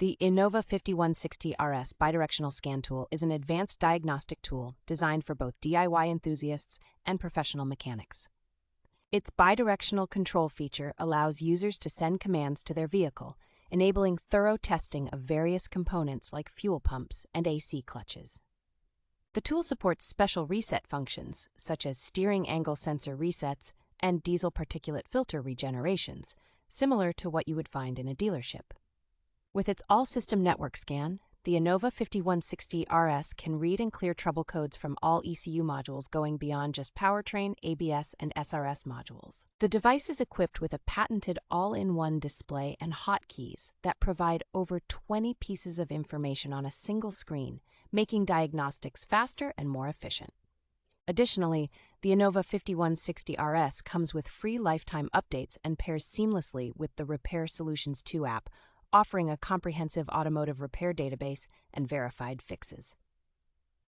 The INNOVA 5160RS Bidirectional Scan Tool is an advanced diagnostic tool designed for both DIY enthusiasts and professional mechanics. Its bidirectional control feature allows users to send commands to their vehicle, enabling thorough testing of various components like fuel pumps and AC clutches. The tool supports special reset functions, such as steering angle sensor resets and diesel particulate filter regenerations, similar to what you would find in a dealership. With its all-system network scan, the INNOVA 5160RS can read and clear trouble codes from all ECU modules going beyond just powertrain, ABS, and SRS modules. The device is equipped with a patented all-in-one display and hotkeys that provide over 20 pieces of information on a single screen, making diagnostics faster and more efficient. Additionally, the INNOVA 5160RS comes with free lifetime updates and pairs seamlessly with the Repair Solutions 2 app, offering a comprehensive automotive repair database and verified fixes.